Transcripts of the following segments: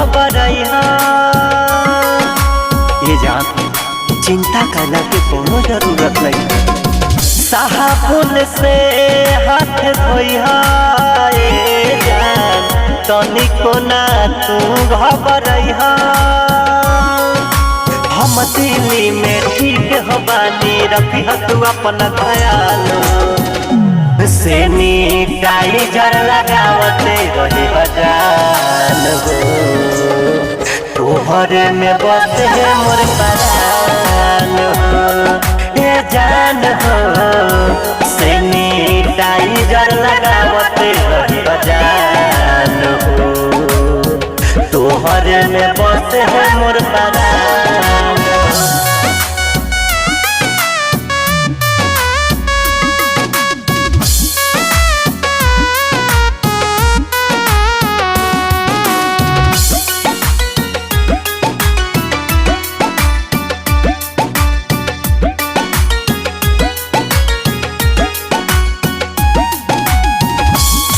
घबराइहा। ये जान चिंता करना के कोनो जरूरत नहीं, साबुन से हाथ धोइहा। ये जान तनिको ना तू घबराइहा। हम दिल्ली में ठीक हो बानी, रखी तू अपना ख्याल। सैनिटाइजर लगावते रहे जान हो, तोहर में बस है मोर परान हो। ये जान हो सैनिटाइजर लगावते रहे जान हो, तोहर में बस है मोर परान।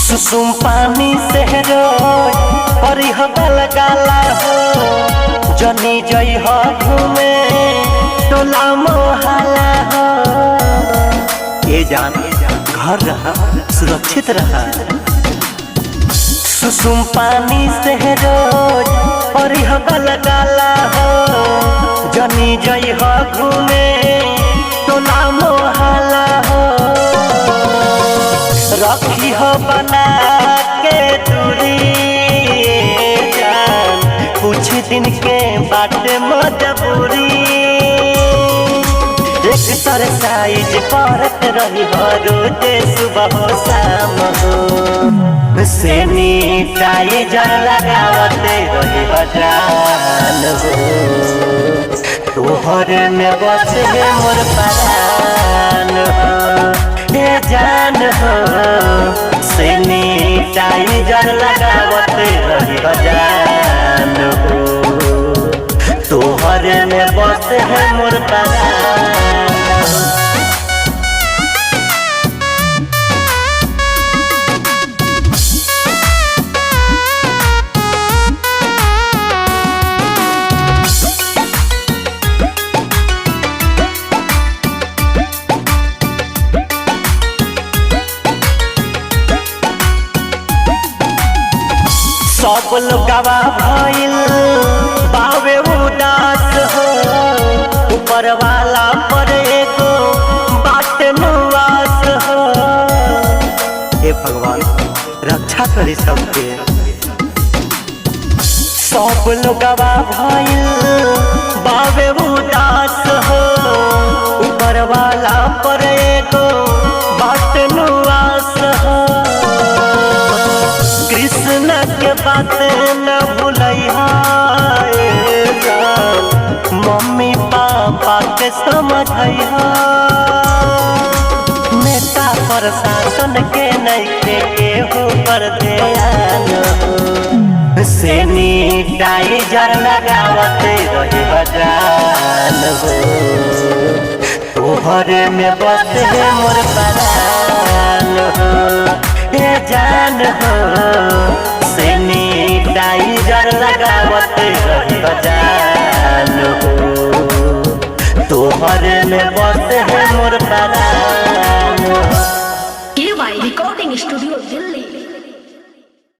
सुसुम पानी से रोज करी गाला हो, जनी जई हो घूमे टोला मोहल्ला हो। ये जान घर रहा सुरक्षित रहा। सुसुम पानी से रोज करी गाला हो, जनी जई हो घूमे टोला मोहल्ला हो। रखी हो बना के दूरी जान, कुछ दिन के बाद मजबूरी। एक्सरसाइज करत रही हो रोज सुबह हो शाम हो, सैनिटाइजर लगावते रही हो जान हो, तोहर में बस है मोर परान हो। ये जान हो सैनिटाइजर लगावते रही जान हो, तोहर में बस है मोर परान। सब लोगवा भइल बावे उदास हो, ऊपर वाला पर एगो बाट निवास हो। हे भगवान रक्षा करी सबके। सब लोगवा भइल बावे उदास हो, ऊपर वाला पर एगो बाट निवास हो। कृष्ण के बात न भूलिहा, मम्मी पापा के समझिहा। नेता प्रशासन के नइखे केहू पर ध्यान हो, सैनिटाइजर लगावते रही जान हो, तोहर में बस है मोर परान हो। ये जान हो सैनिटाइजर लगावते रही जान हो, तोहर में बस है मोर परान। KY recording studio Delhi.